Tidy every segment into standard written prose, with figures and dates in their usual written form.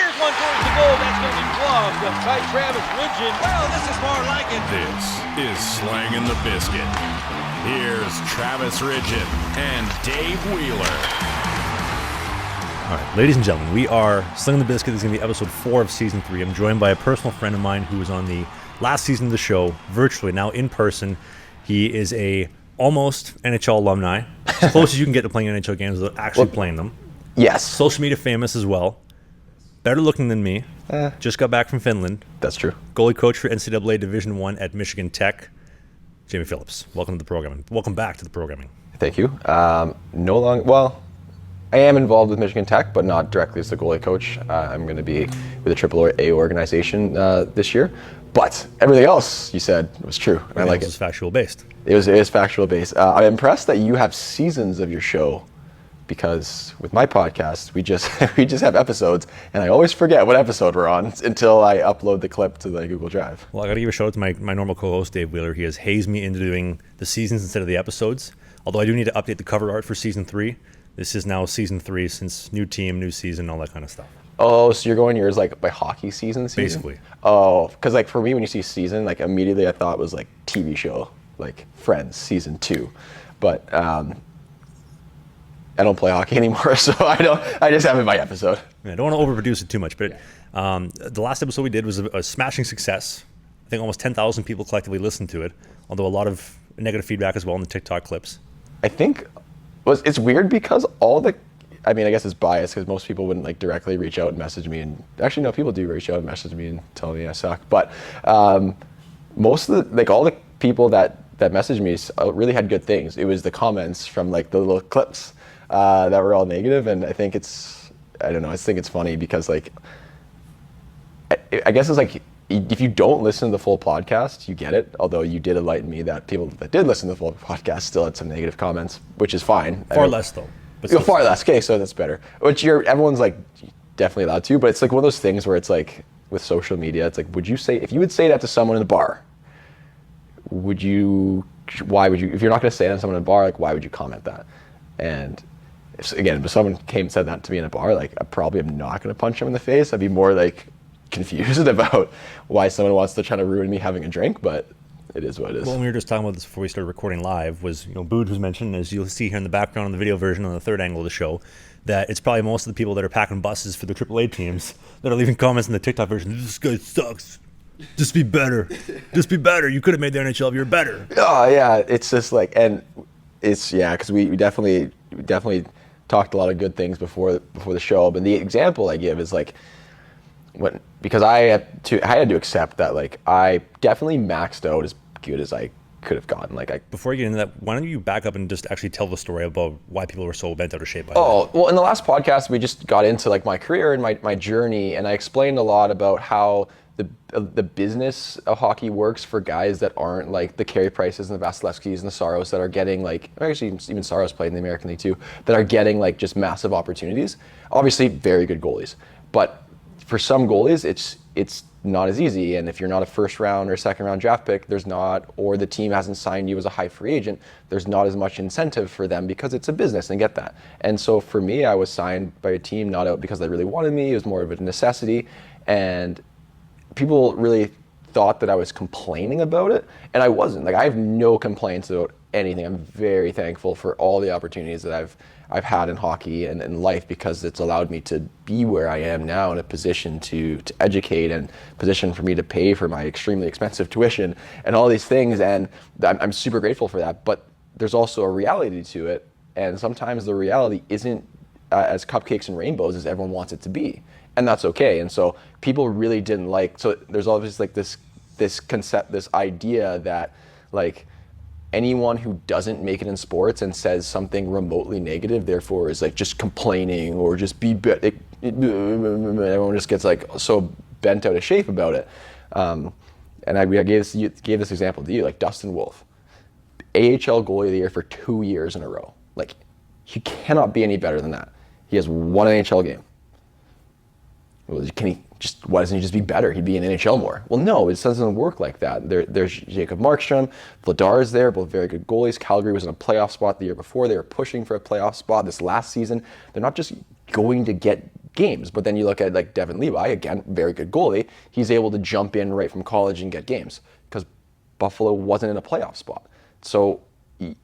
Here's one towards the goal. That's going to be gloved by Travis Ridgen. Well, this is more like it. This is Slangin The Bizkit. Here's Travis Ridgen and Dave Wheeler. All right, ladies and gentlemen, we are Slangin The Bizkit. This is going to be episode 4 of season 3. I'm joined by a personal friend of mine who was on the last season of the show, virtually, now in person. He is a almost NHL alumni, as close as you can get to playing NHL games without actually playing them. Yes. Social media famous as well. Better looking than me. Just got back from Finland. That's true. Goalie coach for NCAA Division I at Michigan Tech. Jamie Phillips, welcome to the programming. Welcome back to the programming. Thank you. I am involved with Michigan Tech, but not directly as the goalie coach. I'm going to be with a AAA organization this year. But everything else you said was true, and I like it. It was factual based. It is factual based. I'm impressed that you have seasons of your show, because with my podcast, we just have episodes, and I always forget what episode we're on until I upload the clip to the Google Drive. Well, I got to give a shout out to my normal co-host, Dave Wheeler. He has hazed me into doing the seasons instead of the episodes, although I do need to update the cover art for season 3. This is now season 3 since new team, new season, all that kind of stuff. Oh, so you're going yours like by hockey season? Basically. Oh, because like for me, when you see season, like immediately I thought it was like TV show, like Friends season 2, but I don't play hockey anymore, so I just have it by episode. I don't want to overproduce it too much, but the last episode we did was a smashing success. I think almost 10,000 people collectively listened to it, although a lot of negative feedback as well in the TikTok clips. I think it's weird because I guess it's biased because most people wouldn't like directly reach out and message me, and actually no, people do reach out and message me and tell me I suck, but most of the all the people that messaged me really had good things. It was the comments from like the little clips that were all negative, and I think it's funny because like I guess it's like if you don't listen to the full podcast, you get it. Although you did enlighten me that people that did listen to the full podcast still had some negative comments, which is fine. Far less though. Far less. Okay, so that's better. Which everyone's like definitely allowed to, but it's like one of those things where it's like with social media, it's like, if you would say that to someone in the bar, why would you, if you're not going to say that to someone in a bar, like why would you comment that? And if someone came and said that to me in a bar, like I probably am not going to punch them in the face. I'd be more like confused about why someone wants to try to ruin me having a drink, but it is what it is. Well, we were just talking about this before we started recording live, was, Bood was mentioned, as you'll see here in the background on the video version on the third angle of the show, that it's probably most of the people that are packing buses for the AAA teams that are leaving comments in the TikTok version. This guy sucks. Just be better. Just be better. You could have made the NHL if you were better. Oh yeah, it's just like, and it's because we definitely talked a lot of good things before the show. But the example I give is like because I had to accept that like I definitely maxed out as good as I could have gotten. Before you get into that, why don't you back up and just actually tell the story about why people were so bent out of shape by that? Well, in the last podcast we just got into like my career and my journey, and I explained a lot about how the business of hockey works for guys that aren't like the Carey Prices and the Vasilevskis and the Saros that are getting like, actually even Saros played in the American League too, that are getting like just massive opportunities. Obviously very good goalies, but for some goalies it's not as easy, and if you're not a first round or second round draft pick, or the team hasn't signed you as a high free agent, there's not as much incentive for them because it's a business, and get that. And so for me, I was signed by a team not out because they really wanted me, it was more of a necessity, and people really thought that I was complaining about it, and I wasn't. Like I have no complaints about anything. I'm very thankful for all the opportunities that I've had in hockey and in life, because it's allowed me to be where I am now in a position to educate, and position for me to pay for my extremely expensive tuition and all these things, and I'm super grateful for that. But there's also a reality to it, and sometimes the reality isn't as cupcakes and rainbows as everyone wants it to be, and that's okay. And so people really didn't so there's always like this concept, this idea that like anyone who doesn't make it in sports and says something remotely negative, therefore is like just complaining or just be everyone just gets like so bent out of shape about it. And I gave this example to you, like Dustin Wolf, AHL goalie of the year for 2 years in a row. Like he cannot be any better than that. He has one NHL game. Well, why doesn't he just be better? He'd be in NHL more. Well, no, it doesn't work like that. There's Jacob Markstrom, Vladar is there, both very good goalies. Calgary was in a playoff spot the year before. They were pushing for a playoff spot this last season. They're not just going to get games. But then you look at like Devin Levi, again, very good goalie. He's able to jump in right from college and get games because Buffalo wasn't in a playoff spot. So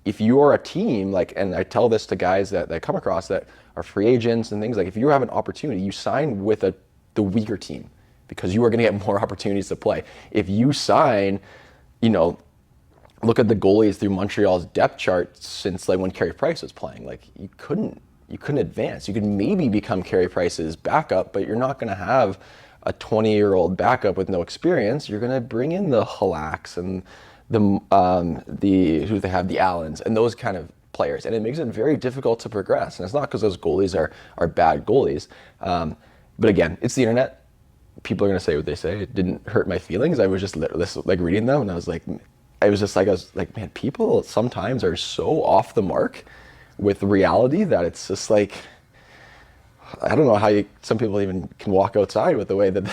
if you are a team, like, and I tell this to guys that I come across that are free agents and things, like if you have an opportunity, you sign with the weaker team because you are going to get more opportunities to play. If you sign, look at the goalies through Montreal's depth chart since like when Carey Price was playing, like you couldn't advance. You could maybe become Carey Price's backup, but you're not going to have a 20-year-old backup with no experience. You're going to bring in the Halaks and the Allens and those kind of players, and it makes it very difficult to progress. And it's not because those goalies are bad goalies, but again, it's the internet. People are going to say what they say. It didn't hurt my feelings. I was just like reading them, and I was like, man, people sometimes are so off the mark with reality that it's just like, I don't know how some people even can walk outside with the way that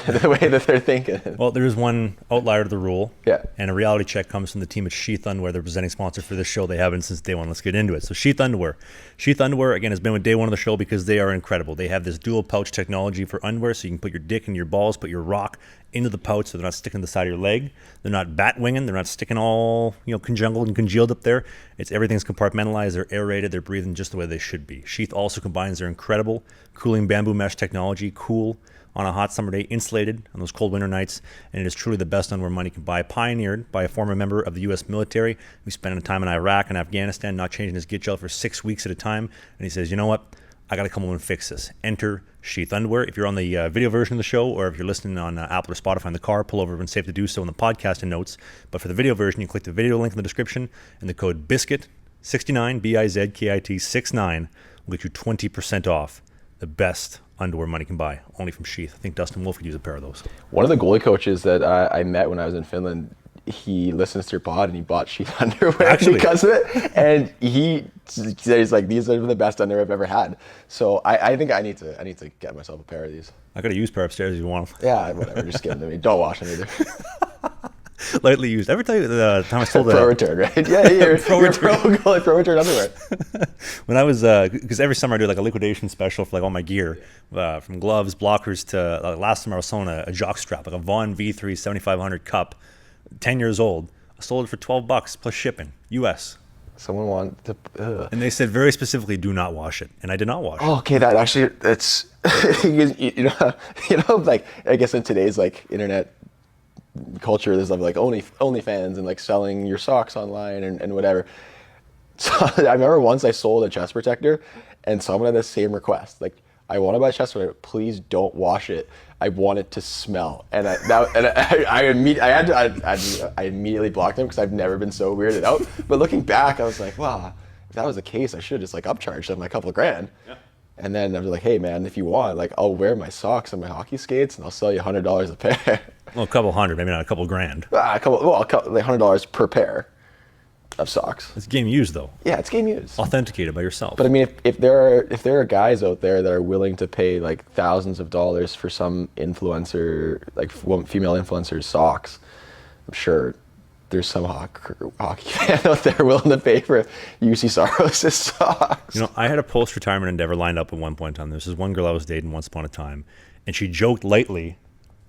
they're thinking. Well, there is one outlier to the rule. Yeah. And a reality check comes from the team at Sheath Underwear. They're presenting sponsor for this show. They have been since day one. Let's get into it. So Sheath Underwear. Sheath Underwear, again, has been with day one of the show because they are incredible. They have this dual pouch technology for underwear, so you can put your dick and your balls, put your rock into the pouch so they're not sticking to the side of your leg. They're not bat winging. They're not sticking all, conjungled and congealed up there. Everything's compartmentalized. They're aerated. They're breathing just the way they should be. Sheath also combines their incredible cooling bamboo mesh technology, cool on a hot summer day, insulated on those cold winter nights, and it is truly the best underwear money can buy. Pioneered by a former member of the U.S. military who spent time in Iraq and Afghanistan, not changing his get gel for 6 weeks at a time, and he says, you know what? I got to come home and fix this. Enter Sheath Underwear. If you're on the video version of the show, or if you're listening on Apple or Spotify in the car, pull over and safe to do so in the podcast and notes. But for the video version, you click the video link in the description, and the code BIZKIT69, BIZKIT 69, will get you 20% off the best underwear money can buy, only from Sheath. I think Dustin Wolf could use a pair of those. One of the goalie coaches that I met when I was in Finland, he listens to your pod and he bought Sheath Underwear because of it. And he says like, these are the best underwear I've ever had. So I think I need to get myself a pair of these. I got a used pair upstairs if you want them. Yeah, whatever. Just give them to me. Don't wash them either. Lightly used. Ever tell you the time I sold Pro return, right? Yeah, you're pro return underwear. When I was, because every summer I do like a liquidation special for like all my gear, from gloves, blockers to last summer I was selling a jock strap, like a Vaughn V3 7500 cup, 10 years old. I sold it for $12 plus shipping, US. Someone wanted to. And they said very specifically, do not wash it, and I did not wash it. Oh, okay, that's like I guess in today's like internet culture, there's like OnlyFans and like selling your socks online and whatever. So I remember once I sold a chest protector and someone had the same request. Like, I want to buy a chest protector, please don't wash it. I want it to smell. And I immediately blocked him because I've never been so weirded out. But looking back, I was like, wow, if that was the case, I should have just like upcharged them like a couple of grand. Yeah. And then I was like, hey man, if you want, like I'll wear my socks and my hockey skates and I'll sell you $100 a pair. Well, a couple hundred, maybe not a couple grand. Like $100 per pair of socks. It's game used though. Yeah, it's game used. Authenticated by yourself. But I mean, if there are guys out there that are willing to pay like thousands of dollars for some influencer, like female influencer's socks, I'm sure there's some hockey fan out there willing to pay for UC Saros' socks. I had a post-retirement endeavor lined up at one point in time. This is one girl I was dating once upon a time, and she joked lightly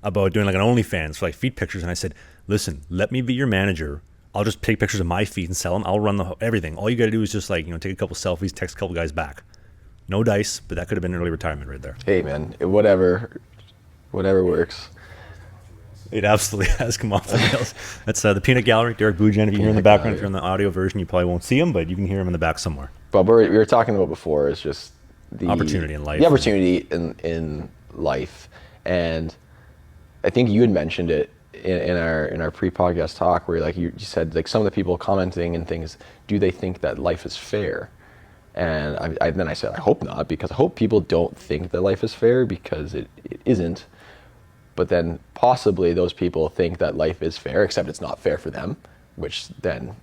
about doing like an OnlyFans for like feet pictures, and I said, listen, let me be your manager. I'll just take pictures of my feet and sell them. I'll run everything. All you got to do is just like, take a couple selfies, text a couple guys back. No dice, but that could have been early retirement right there. Hey man, whatever works. It absolutely has come off the rails. That's the Peanut Gallery, Derek Bujan. If you hear in the background, if you're in the audio version, you probably won't see him, but you can hear him in the back somewhere. But we were talking about before is just the opportunity in life. The opportunity in life, and I think you had mentioned it in our pre-podcast talk, where like you said like some of the people commenting and things, do they think that life is fair? And then I said I hope not, because I hope people don't think that life is fair, because it isn't. But then possibly those people think that life is fair, except it's not fair for them, which then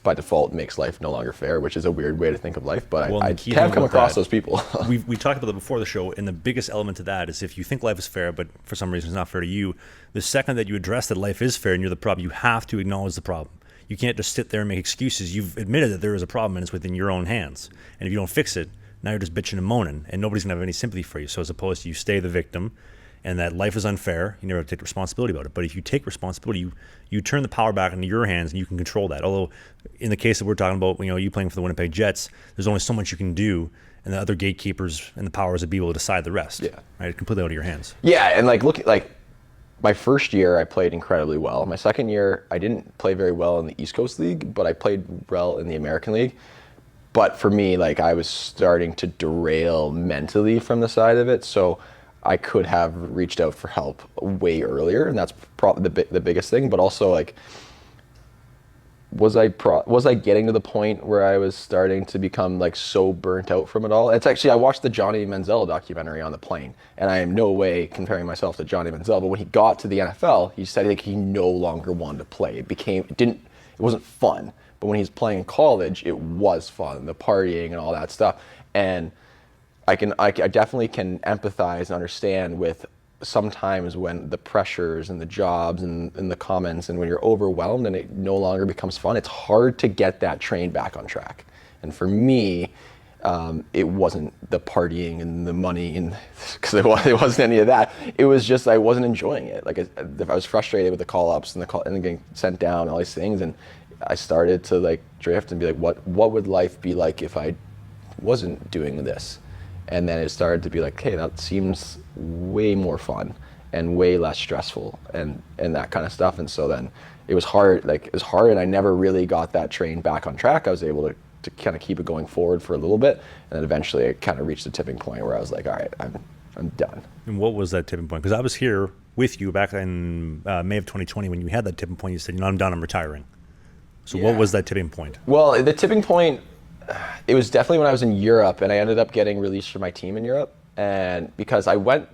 by default makes life no longer fair, which is a weird way to think of life. But I have come across those people. we talked about that before the show, and the biggest element to that is if you think life is fair, but for some reason it's not fair to you, the second that you address that life is fair and you're the problem, you have to acknowledge the problem. You can't just sit there and make excuses. You've admitted that there is a problem and it's within your own hands. And if you don't fix it, now you're just bitching and moaning, and nobody's gonna have any sympathy for you. So as opposed to you stay the victim, and that life is unfair, you never have to take responsibility about it. But if you take responsibility, you turn the power back into your hands, and you can control that. Although in the case that we're talking about, you playing for the Winnipeg Jets, there's only so much you can do, and the other gatekeepers and the powers that be will decide the rest. Yeah. Right, completely out of your hands. Yeah, and look, my first year I played incredibly well. My second year I didn't play very well in the East Coast League, but I played well in the American League. But for me, I was starting to derail mentally from the side of it, so I could have reached out for help way earlier, and that's probably the biggest thing. But also, was I getting to the point where I was starting to become so burnt out from it all? It's actually, I watched the Johnny Manziel documentary on the plane, and I am no way comparing myself to Johnny Manziel, but when he got to the NFL, he said he no longer wanted to play. It wasn't fun. But when he's playing in college, it was fun, the partying and all that stuff. And I definitely can empathize and understand with sometimes when the pressures and the jobs and the comments, and when you're overwhelmed and it no longer becomes fun, it's hard to get that train back on track. And for me, it wasn't the partying and the money, and because it wasn't any of that. It was just I wasn't enjoying it. I was frustrated with the call-ups and getting sent down and all these things, and I started to drift and be what would life be like if I wasn't doing this? And then it started to be hey, that seems way more fun and way less stressful and that kind of stuff. And so then it was hard, and I never really got that train back on track. I was able to kind of keep it going forward for a little bit, and then eventually I kind of reached the tipping point where I was all right, I'm done. And what was that tipping point? Because I was here with you back in May of 2020 when you had that tipping point. You said, I'm done, I'm retiring. So What was that tipping point? Well, the tipping point, it was definitely when I was in Europe, and I ended up getting released from my team in Europe. And because I went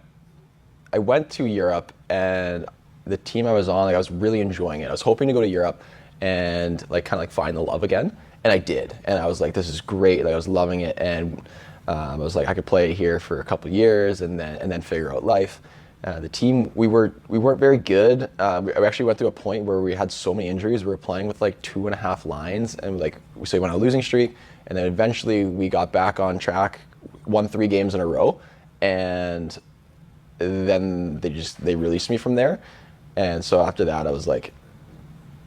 to Europe, and the team I was on, I was really enjoying it. I was hoping to go to Europe and find the love again, and I did. And I was this is great. I was loving it, and I was I could play here for a couple of years and then figure out life. The team, we weren't very good. We actually went through a point where we had so many injuries. We were playing with 2.5 lines, and so we went on a losing streak, and then eventually we got back on track, won 3 games in a row, and then they released me from there. And so after that, I was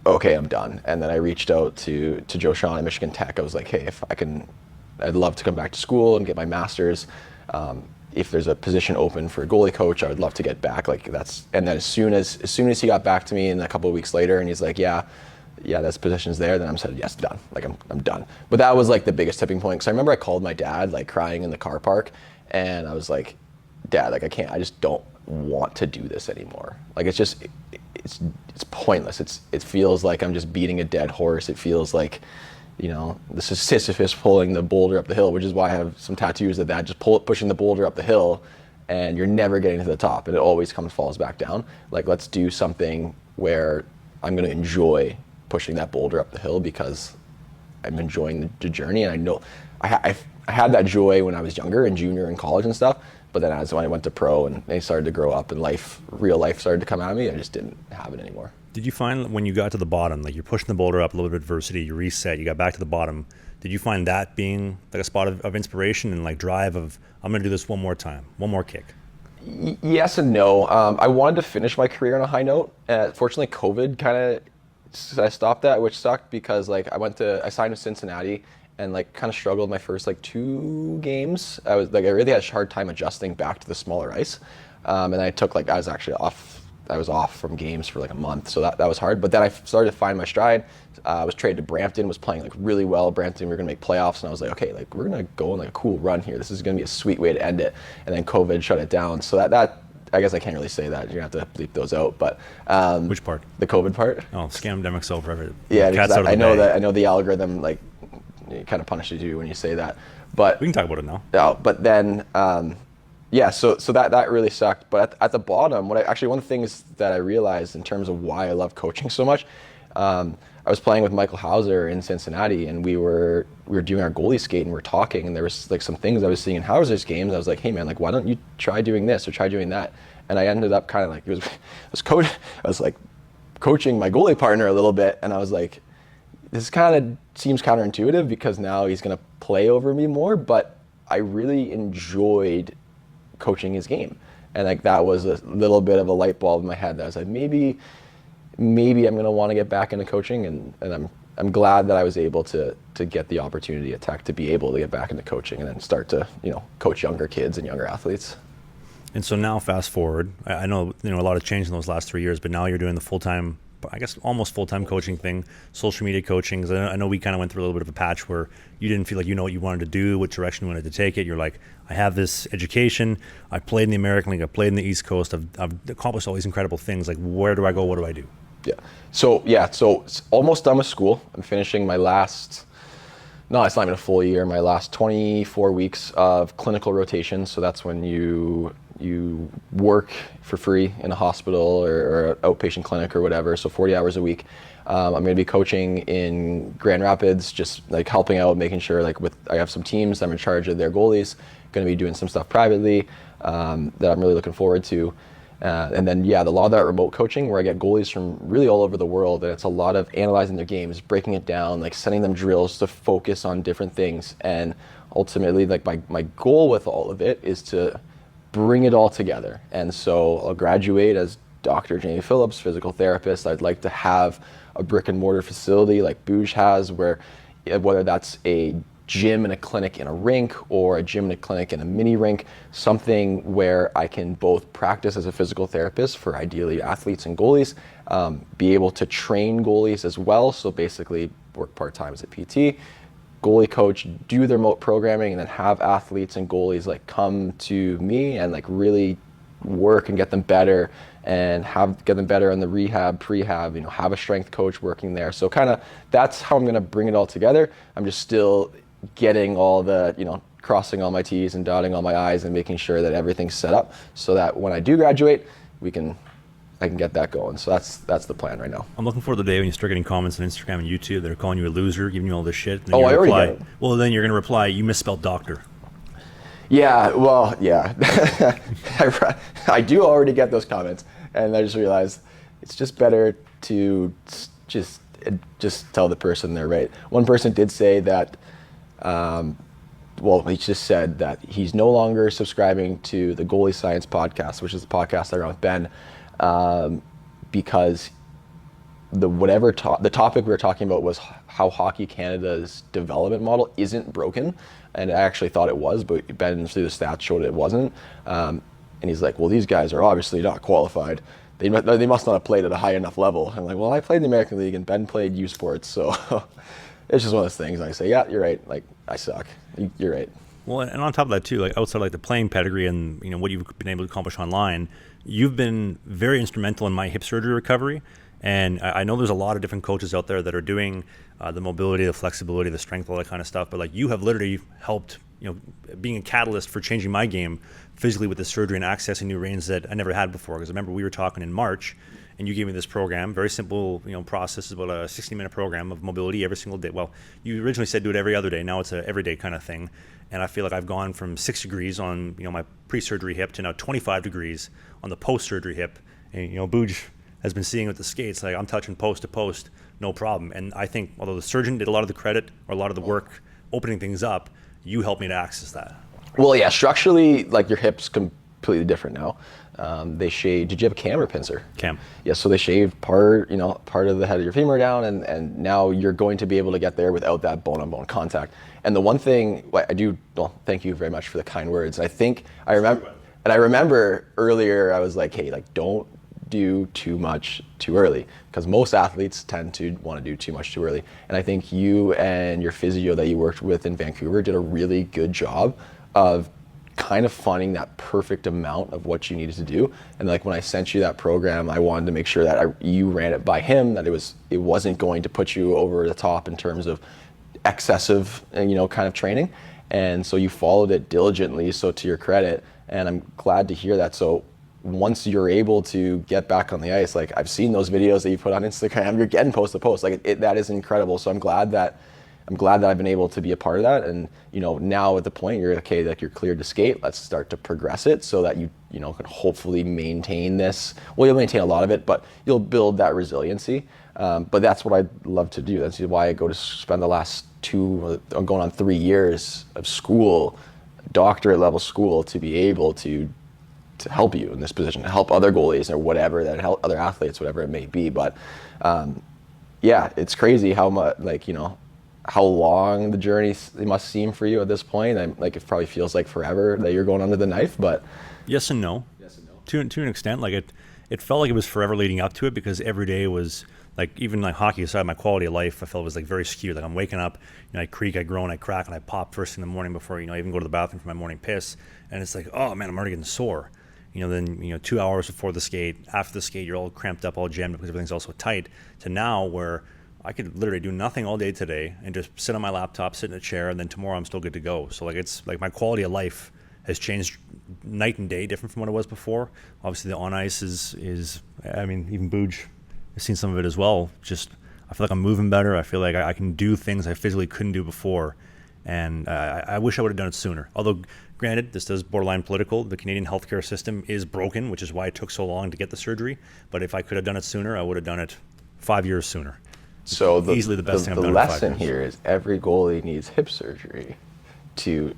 okay, I'm done. And then I reached out to Joe Shawn at Michigan Tech. I was hey, if I'd love to come back to school and get my master's. If there's a position open for a goalie coach, I would love to get back. And then as soon as he got back to me, and a couple of weeks later, and he's yeah, this position's there, then I'm said, yes, done. I'm done. But that was the biggest tipping point. Because I remember I called my dad, crying in the car park, and I was Dad, I can't, I just don't want to do this anymore. It's pointless. It feels like I'm just beating a dead horse. It feels this is Sisyphus pulling the boulder up the hill, which is why I have some tattoos of that, just pushing the boulder up the hill, and you're never getting to the top, and it always falls back down. Let's do something where I'm going to enjoy pushing that boulder up the hill, because I'm enjoying the journey, and I know I had that joy when I was younger and junior in college and stuff, but then when I went to pro and they started to grow up and real life started to come at me, I just didn't have it anymore. Did you find when you got to the bottom, you're pushing the boulder up, a little bit of adversity, you reset, you got back to the bottom, did you find that being a spot of inspiration and drive of, I'm going to do this one more time, one more kick? Yes and no. I wanted to finish my career on a high note. Fortunately, COVID I stopped that, which sucked, because I signed with Cincinnati and kind of struggled my first 2 games. I really had a hard time adjusting back to the smaller ice. And I took I was off from games for a month, so that was hard. But then I started to find my stride. I was traded to Brampton, was playing really well. Brampton, we were gonna make playoffs, and I was okay, we're gonna go on a cool run here. This is gonna be a sweet way to end it. And then COVID shut it down. So that I guess I can't really say that. You're gonna have to bleep those out. But which part? The COVID part. Oh, scamdemic's over. Yeah, because I know that. I know the algorithm it kind of punishes you when you say that. But we can talk about it now. Yeah, but then. Yeah, so that really sucked. But at the bottom, one of the things that I realized in terms of why I love coaching so much, I was playing with Michael Hauser in Cincinnati, and we were doing our goalie skate, and we're talking, and there was some things I was seeing in Hauser's games. I was hey man, why don't you try doing this or try doing that? And I ended up kind of I was coaching my goalie partner a little bit, and I was this kind of seems counterintuitive, because now he's gonna play over me more, but I really enjoyed coaching his game. And like that was a little bit of a light bulb in my head that I was like, maybe I'm going to want to get back into coaching, and I'm glad that I was able to get the opportunity at Tech to be able to get back into coaching and then start to, coach younger kids and younger athletes. And so now fast forward, I know, a lot of change in those last 3 years, but now you're doing the full-time, I guess almost full-time coaching thing, social media coaching. 'Cause I know we kind of went through a little bit of a patch where you didn't feel like you know what you wanted to do, what direction you wanted to take it. You're like, I have this education, I played in the American League, I played in the East Coast, I've accomplished all these incredible things. Like, where do I go? What do I do? So it's almost done with school. I'm finishing my last, no, it's not even a full year, my last 24 weeks of clinical rotation. So that's when you work for free in a hospital or an outpatient clinic or whatever, so 40 hours a week. I'm going to be coaching in Grand Rapids, just like helping out, making sure I have some teams, I'm in charge of their goalies, going to be doing some stuff privately that I'm really looking forward to. And then, a lot of that remote coaching where I get goalies from really all over the world, and it's a lot of analyzing their games, breaking it down, like sending them drills to focus on different things. And ultimately, like my goal with all of it is to bring it all together. And so I'll graduate as Dr. Jamie Phillips, physical therapist. I'd like to have a brick and mortar facility like Bouge has, where whether that's a gym and a clinic in a rink or a gym and a clinic in a mini rink, something where I can both practice as a physical therapist for ideally athletes and goalies, be able to train goalies as well. So basically work part-time as a PT, goalie coach, do the remote programming, and then have athletes and goalies like come to me and like really work and get them better and get them better on the rehab, prehab, have a strength coach working there. So kind of that's how I'm going to bring it all together. I'm just still getting all the, crossing all my T's and dotting all my I's and making sure that everything's set up so that when I do graduate, I can get that going. So that's the plan right now. I'm looking forward to the day when you start getting comments on Instagram and YouTube that are calling you a loser, giving you all this shit. I already get it. Well, then you're going to reply, you misspelled doctor. Yeah, well, yeah. I do already get those comments, and I just realized it's just better to just tell the person they're right. One person did say that, he just said that he's no longer subscribing to the Goalie Science podcast, which is the podcast I run with Ben, because the topic we were talking about was how Hockey Canada's development model isn't broken. And I actually thought it was, but Ben through the stats showed it wasn't. And he's like, well, these guys are obviously not qualified. They must not have played at a high enough level. I'm like, well, I played in the American League and Ben played U Sports, so it's just one of those things. I say, yeah, you're right. Like, I suck. You're right. Well, and on top of that too, like outside like the playing pedigree and what you've been able to accomplish online, you've been very instrumental in my hip surgery recovery. And I know there's a lot of different coaches out there that are doing the mobility, the flexibility, the strength, all that kind of stuff. But like you have literally helped, being a catalyst for changing my game physically with the surgery and accessing new ranges that I never had before. Because I remember we were talking in March, and you gave me this program, very simple, process. It's about a 60-minute program of mobility every single day. Well, you originally said do it every other day. Now it's an everyday kind of thing. And I feel like I've gone from 6 degrees on, my pre-surgery hip to now 25 degrees on the post-surgery hip. And, Booge has been seeing with the skates, like I'm touching post to post, no problem. And I think although the surgeon did a lot of the credit or a lot of the work opening things up, you helped me to access that. Well, yeah, structurally, like your hip's completely different now. They shaved, did you have a cam or pincer? Cam. Yeah, so they shaved part of the head of your femur down, and now you're going to be able to get there without that bone-on-bone contact. And the one thing thank you very much for the kind words. I remember earlier I was like, hey, like don't do too much too early, because most athletes tend to want to do too much too early. And I think you and your physio that you worked with in Vancouver did a really good job of kind of finding that perfect amount of what you needed to do. And like when I sent you that program, I wanted to make sure that you ran it by him, that it wasn't going to put you over the top in terms of excessive, kind of training. And so you followed it diligently, so to your credit, and I'm glad to hear that. So once you're able to get back on the ice, like I've seen those videos that you put on Instagram, you're getting post to post, like that is incredible. So I'm glad that I've been able to be a part of that. And now at the point you're okay, like you're cleared to skate, let's start to progress it so that you can hopefully maintain this. Well, you'll maintain a lot of it, but you'll build that resiliency. But that's what I love to do. That's why I go to spend the last going on 3 years of school doctorate level school to be able to help you in this position, to help other goalies or whatever, that help other athletes, whatever it may be. But yeah, it's crazy how much, like, you know, how long the journey it must seem for you at this point. Like, it probably feels like forever that you're going under the knife, but yes and no. To an extent, like it felt like it was forever leading up to it, because every day was like, even like hockey aside, my quality of life I felt was like very skewed. Like I'm waking up, you know, I creak, I groan, I crack, and I pop first thing in the morning before, you know, I even go to the bathroom for my morning piss, and it's like, oh man, I'm already getting sore. You know, then, you know, 2 hours before the skate, after the skate, you're all cramped up, all jammed because everything's also tight. To now where I could literally do nothing all day today and just sit on my laptop, sit in a chair, and then tomorrow I'm still good to go. So like, it's like my quality of life has changed night and day, different from what it was before. Obviously the on ice is I mean, even Booj has seen some of it as well. Just, I feel like I'm moving better. I feel like I can do things I physically couldn't do before. And I wish I would have done it sooner. Although, granted, this does borderline political. The Canadian healthcare system is broken, which is why it took so long to get the surgery. But if I could have done it sooner, I would have done it 5 years sooner. So easily the best thing I've done in 5 lesson years. Here is every goalie needs hip surgery to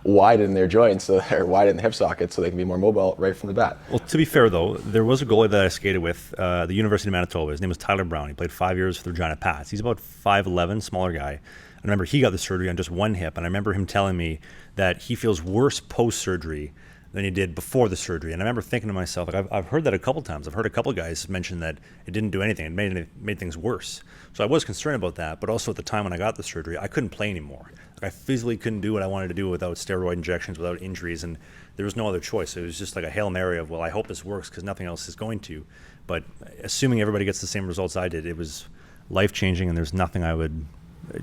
widen their joints, or widen the hip sockets, so they can be more mobile right from the bat. Well, to be fair, though, there was a goalie that I skated with, the University of Manitoba. His name was Tyler Brown. He played 5 years for the Regina Pats. He's about 5'11", smaller guy. I remember he got the surgery on just one hip, and I remember him telling me that he feels worse post-surgery than he did before the surgery. And I remember thinking to myself, like, I've heard that a couple times. I've heard a couple of guys mention that it didn't do anything. It made things worse. So I was concerned about that, but also at the time when I got the surgery, I couldn't play anymore. Like, I physically couldn't do what I wanted to do without steroid injections, without injuries, and there was no other choice. It was just like a Hail Mary of, well, I hope this works because nothing else is going to. But assuming everybody gets the same results I did, it was life-changing, and there's nothing I would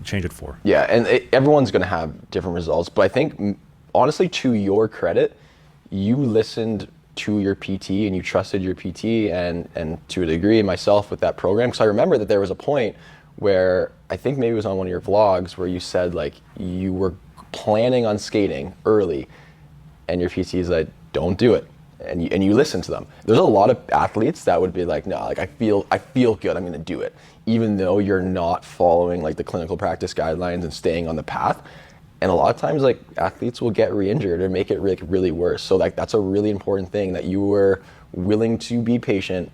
change it for. Yeah, and everyone's going to have different results, but I think, honestly, to your credit, you listened to your PT and you trusted your PT, and to a degree myself with that program, because I remember that there was a point where, I think maybe it was on one of your vlogs, where you said like you were planning on skating early and your PT is like, don't do it. And you listen to them. There's a lot of athletes that would be like, no, like I feel good, I'm gonna do it. Even though you're not following like the clinical practice guidelines and staying on the path. And a lot of times like athletes will get re-injured or make it really, really worse. So like that's a really important thing, that you were willing to be patient,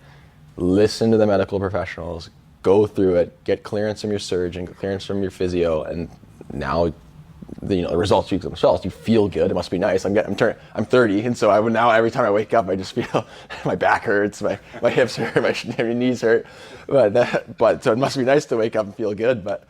listen to the medical professionals, go through it, get clearance from your surgeon, get clearance from your physio, and now the results speak for themselves. You feel good. It must be nice. I'm 30, and so now every time I wake up, I just feel my back hurts, my hips hurt, my knees hurt. But so it must be nice to wake up and feel good. But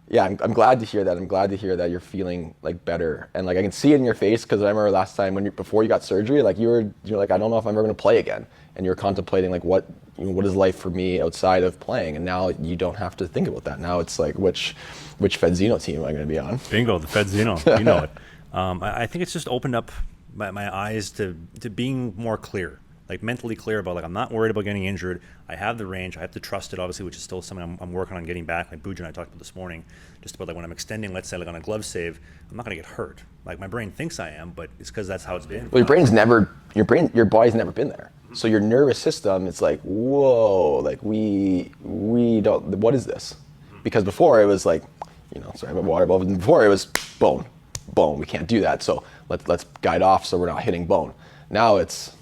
yeah, I'm glad to hear that. I'm glad to hear that you're feeling like better, and like I can see it in your face, because I remember last time before you got surgery, like you're like, I don't know if I'm ever going to play again, and you're contemplating like what is life for me outside of playing, and now you don't have to think about that. Now it's like which Fedzino team am I going to be on? Bingo, the Fedzino. You know it. I think it's just opened up my eyes to being more clear, like mentally clear about, like, I'm not worried about getting injured. I have the range. I have to trust it, obviously, which is still something I'm working on getting back. Like Booj and I talked about this morning, just about like when I'm extending, let's say like on a glove save, I'm not going to get hurt. Like my brain thinks I am, but it's because that's how it's been. Well, your body's never been there. So your nervous system, it's like, whoa, like we don't, what is this? Because before it was like, sorry about water, but before it was bone, we can't do that. So let's guide off so we're not hitting bone. Now it's,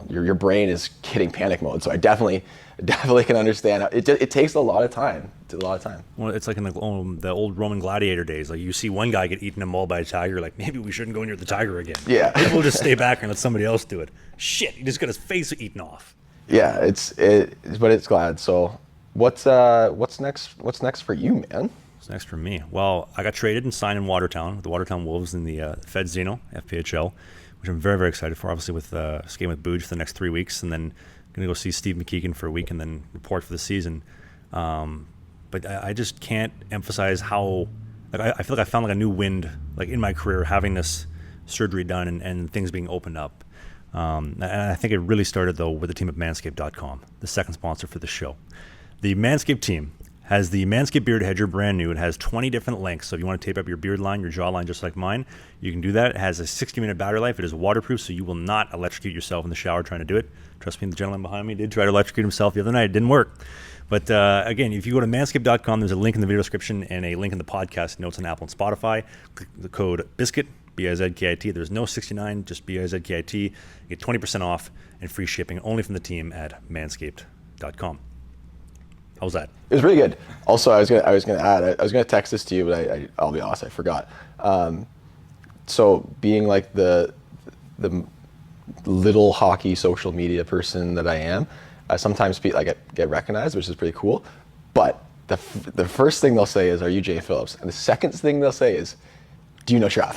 your brain is hitting panic mode. So I definitely can understand. It takes a lot of time. It's a lot of time. Well, it's like in the old Roman gladiator days. Like you see one guy get eaten and mauled by a tiger, like maybe we shouldn't go near the tiger again. Yeah. We'll just stay back and let somebody else do it. Shit, he just got his face eaten off. Yeah, but it's glad. So what's next? What's next for you, man? What's next for me? Well, I got traded and signed in Watertown, with the Watertown Wolves in the Fedzino, FPHL, which I'm very, very excited for, obviously with skating with Booj for the next 3 weeks, and then going to go see Steve McKeegan for a week and then report for the season. But I just can't emphasize how, like, I feel like I found like a new wind, like in my career, having this surgery done and things being opened up. And I think it really started, though, with the team at Manscaped.com, the second sponsor for the show. The Manscaped team has the Manscaped Beard Hedger, brand new. It has 20 different lengths. So if you want to tape up your beard line, your jawline, just like mine, you can do that. It has a 60-minute battery life. It is waterproof, so you will not electrocute yourself in the shower trying to do it. Trust me, the gentleman behind me did try to electrocute himself the other night. It didn't work. But again, if you go to manscaped.com, there's a link in the video description and a link in the podcast notes on Apple and Spotify. Click the code BIZKIT, B-I-Z-K-I-T. There's no 69, just B-I-Z-K-I-T. You get 20% off and free shipping only from the team at manscaped.com. How was that? It was really good. Also, I was gonna add. I was gonna text this to you, but I'll be honest, I forgot. So being like the little hockey social media person that I am, sometimes I get recognized, which is pretty cool. But the first thing they'll say is, "Are you Jamie Phillips?" And the second thing they'll say is, "Do you know Trav?"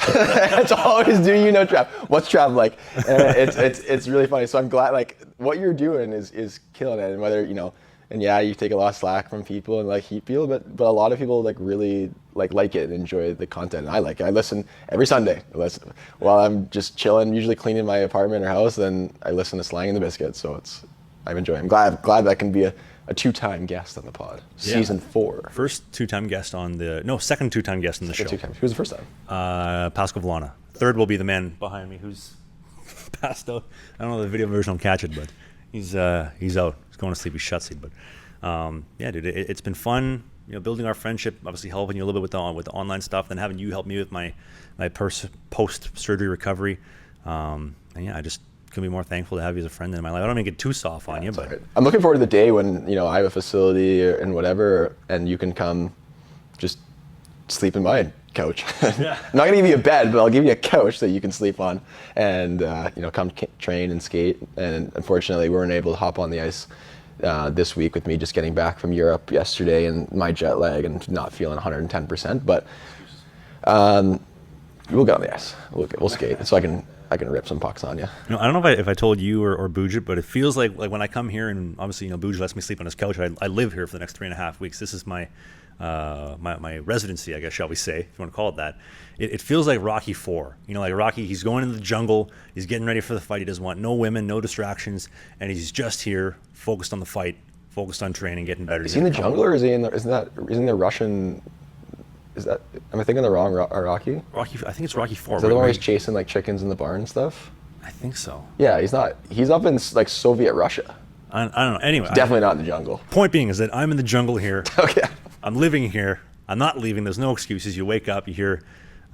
It's always, "Do you know Trav? What's Trav like?" And it's really funny. So I'm glad, like, what you're doing is killing it. And whether, you know, and yeah, you take a lot of slack from people and like heat people, but a lot of people like really like it and enjoy the content. And I like it. I listen every Sunday. While I'm just chilling, usually cleaning my apartment or house, then I listen to Slangin The Bizkit. So I'm enjoying. I'm glad that can be a 2-time guest on the pod. Yeah. Season 4. First 2-time guest on second 2-time guest on the show. 2 times. Who was the first time? Pascal Villana. Third will be the man behind me who's passed out. I don't know the video version will catch it, but he's out. He's going to sleep. He's shutsied. But yeah, dude, it's been fun. You know, building our friendship. Obviously, helping you a little bit with the online stuff. Then having you help me with my post surgery recovery. And yeah, I just couldn't be more thankful to have you as a friend in my life. I don't make it too soft on you, but right. I'm looking forward to the day when, you know, I have a facility and whatever, and you can come just sleep in my couch. Yeah. I'm not gonna give you a bed, but I'll give you a couch that you can sleep on, and you know, come train and skate. And unfortunately, we weren't able to hop on the ice this week with me just getting back from Europe yesterday and my jet lag and not feeling 110%. But we'll get on the ice. We'll skate, so I can rip some pucks on you. You know, I don't know if I told you or Boojit, but it feels like when I come here, and obviously, you know, Boojit lets me sleep on his couch. I live here for the next 3.5 weeks. This is my residency, I guess, shall we say, if you want to call it that. It feels like Rocky 4. You know, like Rocky, he's going into the jungle, he's getting ready for the fight. He doesn't want no women, no distractions, and he's just here, focused on the fight, focused on training, getting better. Is he in the jungle, or is he in the Russian? Am I thinking the wrong Rocky? Rocky, I think it's Rocky 4. Is that the one where he's chasing like chickens in the barn and stuff? I think so. Yeah, he's not. He's up in like Soviet Russia. I don't know. Anyway, he's definitely not in the jungle. Point being is that I'm in the jungle here. Okay. I'm living here. I'm not leaving. There's no excuses. You wake up, you hear,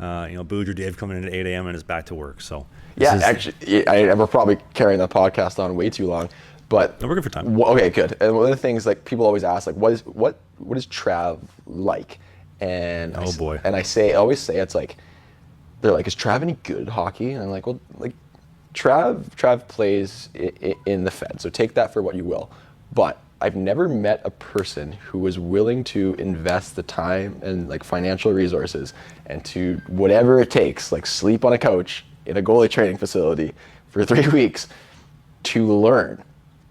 you know, Booj or Dave coming in at 8 a.m. and it's back to work. So yeah, actually, we're probably carrying the podcast on way too long, but no, we're good for time. Okay, good. And one of the things, like, people always ask, like, what is Trav like? And oh boy. And I always say it's like, they're like, is Trav any good at hockey? And I'm like, well, like, Trav plays in the Fed, so take that for what you will. But I've never met a person who was willing to invest the time and like financial resources and to whatever it takes, like sleep on a couch in a goalie training facility for 3 weeks to learn,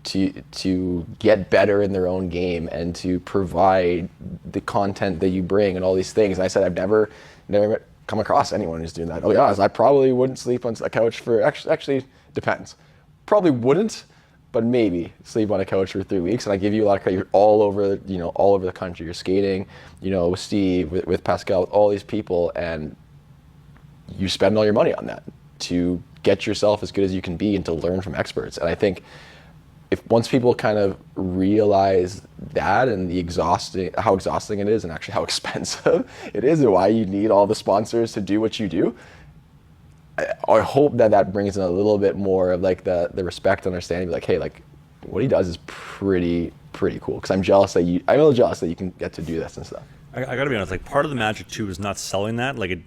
to get better in their own game and to provide the content that you bring and all these things. And I said, I've never come across anyone who's doing that. Oh yeah, I probably wouldn't sleep on a couch for, actually depends. Probably wouldn't, but maybe sleep on a couch for 3 weeks. And I give you a lot of credit. You're all over the country. You're skating, you know, with Steve, with Pascal, with all these people, and you spend all your money on that to get yourself as good as you can be and to learn from experts. And I think once people kind of realize that and how exhausting it is and actually how expensive it is and why you need all the sponsors to do what you do, I hope that brings in a little bit more of like the respect, understanding, like, hey, like what he does is pretty cool. Because I'm a little jealous that you can get to do this and stuff. I gotta be honest, like part of the magic too is not selling that. Like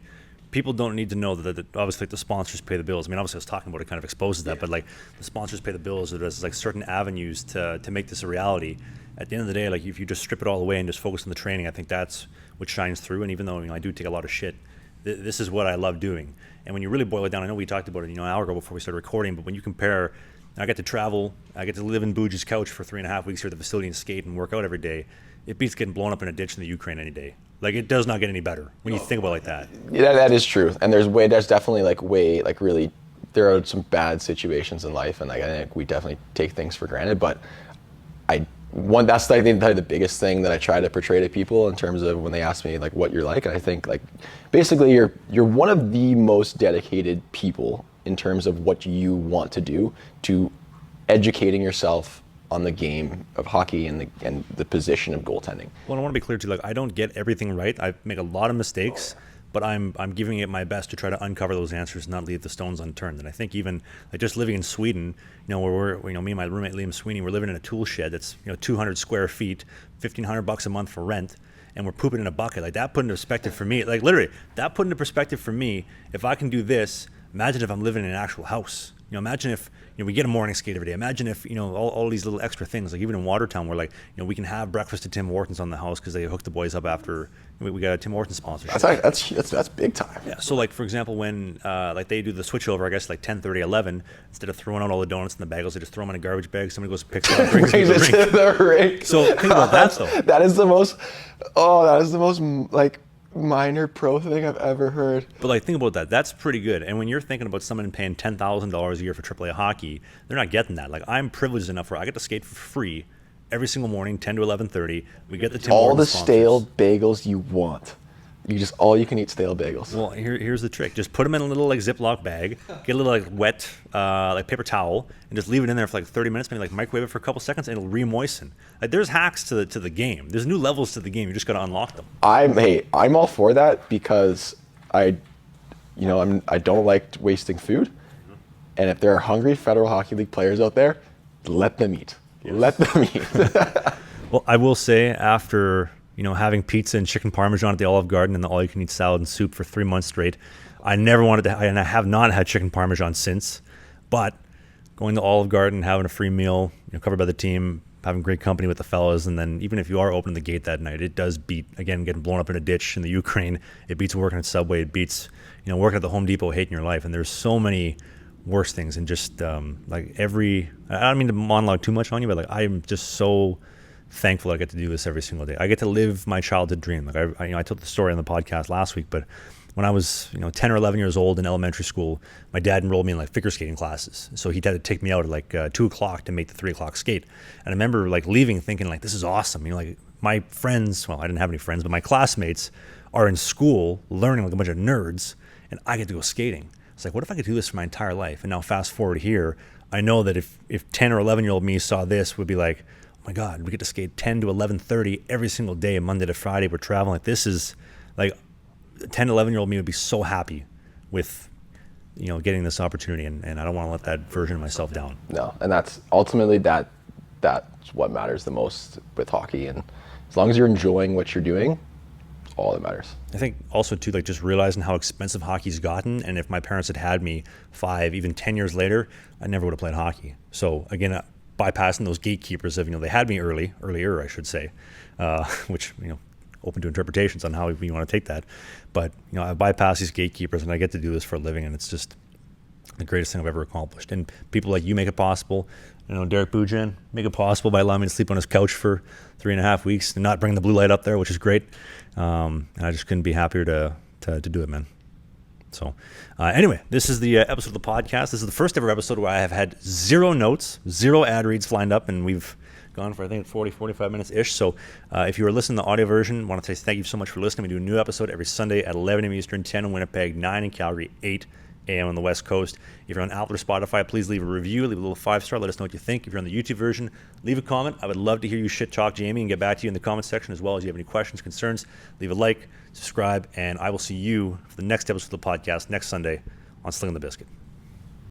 people don't need to know that obviously like, the sponsors pay the bills. I mean, obviously I was talking about it kind of exposes that, but like the sponsors pay the bills. So there's like certain avenues to make this a reality. At the end of the day, like if you just strip it all away and just focus on the training, I think that's what shines through. And even though, you know, I do take a lot of shit, this is what I love doing. And when you really boil it down, I know we talked about it, you know, an hour ago before we started recording, but when you compare, I get to travel, I get to live in Booj's couch for 3.5 weeks here at the facility and skate and work out every day. It beats getting blown up in a ditch in the Ukraine any day. Like it does not get any better when you think about it like that. Yeah, that is true. And there's definitely really, there are some bad situations in life, and like I think we definitely take things for granted. But that's I think the biggest thing that I try to portray to people in terms of when they ask me like what you're like. And I think like basically you're one of the most dedicated people in terms of what you want to do to educating yourself on the game of hockey and the position of goaltending. Well, I want to be clear too. Like, I don't get everything right. I make a lot of mistakes, but I'm giving it my best to try to uncover those answers and not leave the stones unturned. And I think even like just living in Sweden, where we're, me and my roommate Liam Sweeney, we're living in a tool shed that's 200 square feet, $1,500 a month for rent, and we're pooping in a bucket. Like, that put into perspective for me. Like, literally, that put into perspective for me. If I can do this, imagine if I'm living in an actual house. Imagine if we get a morning skate every day. Imagine if all these little extra things, like even in Watertown, where like we can have breakfast at Tim Hortons on the house because they hooked the boys up after we got a Tim Hortons sponsorship. That's big time. Yeah. So like for example, when like they do the switchover, I guess like 10:30, 11, instead of throwing out all the donuts and the bagels, they just throw them in a garbage bag. Somebody goes picks it up, brings it to the rink. So think about that though. That is the most like minor pro thing I've ever heard. But like, think about that. That's pretty good. And when you're thinking about someone paying $10,000 a year for AAA hockey, they're not getting that. Like, I'm privileged enough where I get to skate for free every single morning, 10 to 11:30. We get the Tim all Hortons the stale bagels you want. All you can eat stale bagels. Well, here's the trick. Just put them in a little like Ziploc bag, get a little like wet like paper towel, and just leave it in there for like 30 minutes, maybe like microwave it for a couple seconds, and it'll re-moisten. Like, there's hacks to the game. There's new levels to the game. You just got to unlock them. I'm all for that because I don't like wasting food, and if there are hungry Federal Hockey League players out there, let them eat. Yes. Let them eat. Well, I will say after having pizza and chicken parmesan at the Olive Garden and the all-you-can-eat salad and soup for 3 months straight, I never wanted to, and I have not had chicken parmesan since. But going to Olive Garden, having a free meal, covered by the team, having great company with the fellas, and then even if you are opening the gate that night, it does beat, again, getting blown up in a ditch in the Ukraine. It beats working at Subway. It beats, working at the Home Depot, hating your life. And there's so many worse things. And just like I don't mean to monologue too much on you, but like I'm just so thankful I get to do this every single day. I get to live my childhood dream. Like I told the story on the podcast last week, but when I was 10 or 11 years old in elementary school, my dad enrolled me in like figure skating classes. So he had to take me out at like 2 o'clock to make the 3 o'clock skate. And I remember like leaving thinking like, this is awesome. Like my friends, well, I didn't have any friends, but my classmates are in school learning like a bunch of nerds, and I get to go skating. It's like, what if I could do this for my entire life? And now fast forward here, I know that if 10 or 11-year-old me saw this, would be like, oh my God, we get to skate 10 to 11:30 every single day, Monday to Friday. We're traveling. Like, this is like 10, 11-year-old me would be so happy with, getting this opportunity. And I don't want to let that version of myself down. No, and that's ultimately that's what matters the most with hockey. And as long as you're enjoying what you're doing, all that matters. I think also too, like just realizing how expensive hockey's gotten, and if my parents had me 5, even 10 years later, I never would have played hockey. So again, bypassing those gatekeepers of, they had me earlier, I should say, which, open to interpretations on how you want to take that. But, I bypass these gatekeepers and I get to do this for a living, and it's just the greatest thing I've ever accomplished. And people like you make it possible. Derek Bujan make it possible by allowing me to sleep on his couch for 3.5 weeks and not bring the blue light up there, which is great. And I just couldn't be happier to do it, man. So anyway, this is the episode of the podcast. This is the first ever episode where I have had 0 notes, 0 ad reads lined up, and we've gone for, I think, 40, 45 minutes-ish. So if you are listening to the audio version, I want to say thank you so much for listening. We do a new episode every Sunday at 11 a.m. Eastern, 10 in Winnipeg, 9 in Calgary, 8 a.m. on the West Coast. If you're on Apple or Spotify, please leave a review, leave a little 5-star, let us know what you think. If you're on the YouTube version, leave a comment. I would love to hear you shit talk Jamie and get back to you in the comment section, as well as you have any questions, concerns. Leave a like, subscribe, and I will see you for the next episode of the podcast next Sunday on Slangin The Bizkit.